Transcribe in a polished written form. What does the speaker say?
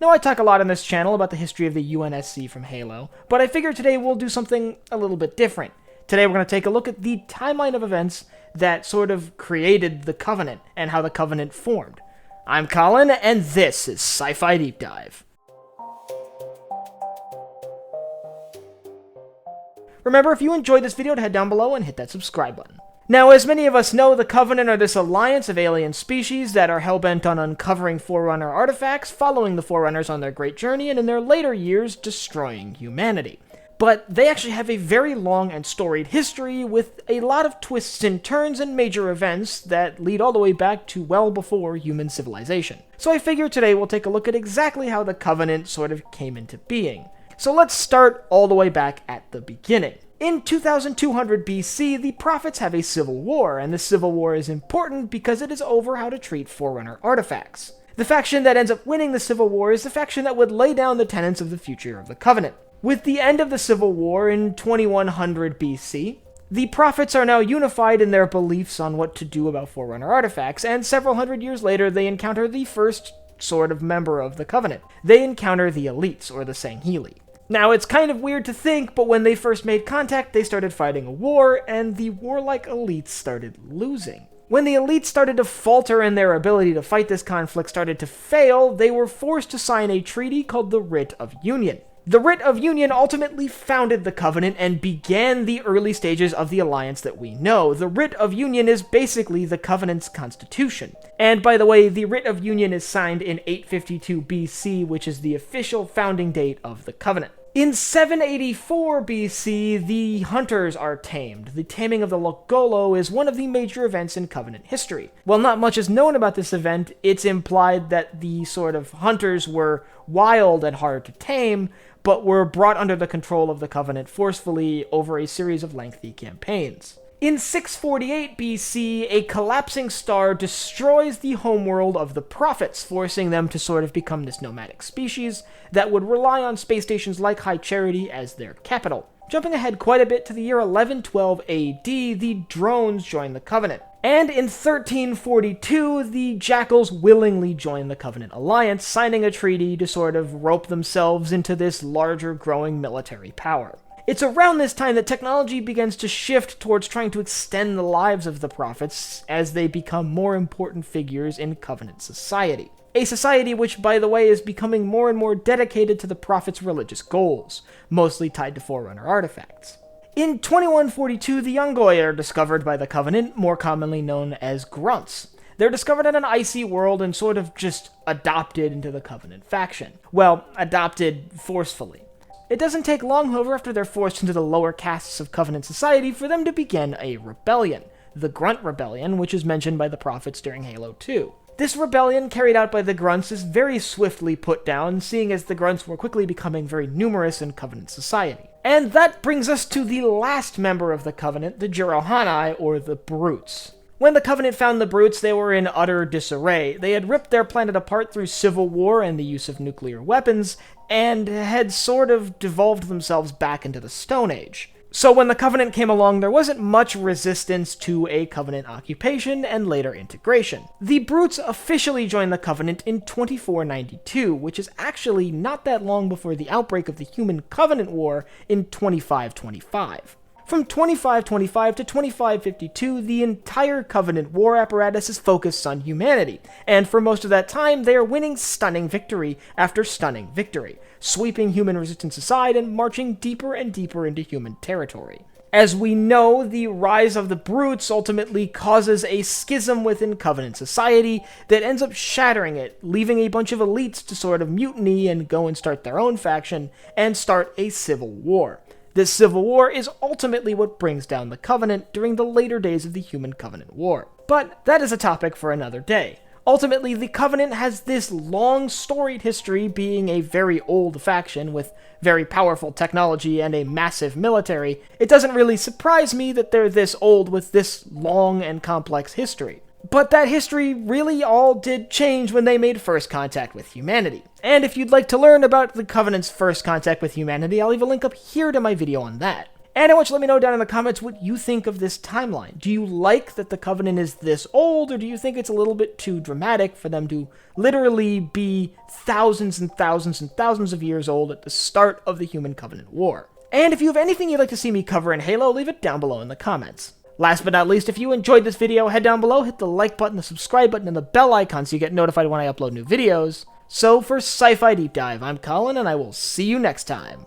Now, I talk a lot on this channel about the history of the UNSC from Halo, but I figure today we'll do something a little bit different. Today we're going to take a look at the timeline of events that sort of created the Covenant, and how the Covenant formed. I'm Colin, and this is Sci-Fi Deep Dive. Remember, if you enjoyed this video, to head down below and hit that subscribe button. Now, as many of us know, the Covenant are this alliance of alien species that are hell-bent on uncovering Forerunner artifacts, following the Forerunners on their great journey, and in their later years, destroying humanity. But they actually have a very long and storied history, with a lot of twists and turns and major events that lead all the way back to well before human civilization. So I figure today we'll take a look at exactly how the Covenant sort of came into being. So let's start all the way back at the beginning. In 2200 BC, the Prophets have a civil war, and this civil war is important because it is over how to treat Forerunner artifacts. The faction that ends up winning the civil war is the faction that would lay down the tenets of the future of the Covenant. With the end of the Civil War in 2100 BC, the Prophets are now unified in their beliefs on what to do about Forerunner artifacts, and several hundred years later they encounter the first sort of member of the Covenant. They encounter the Elites, or the Sangheili. Now, it's kind of weird to think, but when they first made contact, they started fighting a war, and the warlike Elites started losing. When the Elites started to falter and their ability to fight this conflict started to fail, they were forced to sign a treaty called the Writ of Union. The Writ of Union ultimately founded the Covenant and began the early stages of the alliance that we know. The Writ of Union is basically the Covenant's constitution. And by the way, the Writ of Union is signed in 852 BC, which is the official founding date of the Covenant. In 784 BC, the Hunters are tamed. The taming of the Lokgolo is one of the major events in Covenant history. While not much is known about this event, it's implied that the sort of Hunters were wild and hard to tame, but were brought under the control of the Covenant forcefully over a series of lengthy campaigns. In 648 BC, a collapsing star destroys the homeworld of the Prophets, forcing them to sort of become this nomadic species that would rely on space stations like High Charity as their capital. Jumping ahead quite a bit to the year 1112 AD, the Drones join the Covenant. And in 1342, the Jackals willingly join the Covenant alliance, signing a treaty to sort of rope themselves into this larger growing military power. It's around this time that technology begins to shift towards trying to extend the lives of the Prophets as they become more important figures in Covenant society. A society which, by the way, is becoming more and more dedicated to the Prophets' religious goals, mostly tied to Forerunner artifacts. In 2142, the Youngoi are discovered by the Covenant, more commonly known as Grunts. They're discovered in an icy world and sort of just adopted into the Covenant faction. Well, adopted forcefully. It doesn't take long, however, after they're forced into the lower castes of Covenant society for them to begin a rebellion. The Grunt Rebellion, which is mentioned by the Prophets during Halo 2. This rebellion, carried out by the Grunts, is very swiftly put down, seeing as the Grunts were quickly becoming very numerous in Covenant society. And that brings us to the last member of the Covenant, the Jirohanai, or the Brutes. When the Covenant found the Brutes, they were in utter disarray. They had ripped their planet apart through civil war and the use of nuclear weapons, and had sort of devolved themselves back into the Stone Age. So when the Covenant came along, there wasn't much resistance to a Covenant occupation and later integration. The Brutes officially joined the Covenant in 2492, which is actually not that long before the outbreak of the Human-Covenant War in 2525. From 2525 to 2552, the entire Covenant war apparatus is focused on humanity, and for most of that time, they are winning stunning victory after stunning victory, sweeping human resistance aside and marching deeper and deeper into human territory. As we know, the rise of the Brutes ultimately causes a schism within Covenant society that ends up shattering it, leaving a bunch of elites to sort of mutiny and go and start their own faction, and start a civil war. This civil war is ultimately what brings down the Covenant during the later days of the Human-Covenant War. But that is a topic for another day. Ultimately, the Covenant has this long storied history, being a very old faction with very powerful technology and a massive military. It doesn't really surprise me that they're this old with this long and complex history. But that history really all did change when they made first contact with humanity. And if you'd like to learn about the Covenant's first contact with humanity, I'll leave a link up here to my video on that. And I want you to let me know down in the comments what you think of this timeline. Do you like that the Covenant is this old, or do you think it's a little bit too dramatic for them to literally be thousands and thousands and thousands of years old at the start of the Human Covenant War? And if you have anything you'd like to see me cover in Halo, leave it down below in the comments. Last but not least, if you enjoyed this video, head down below, hit the like button, the subscribe button, and the bell icon so you get notified when I upload new videos. So for Sci-Fi Deep Dive, I'm Colin, and I will see you next time.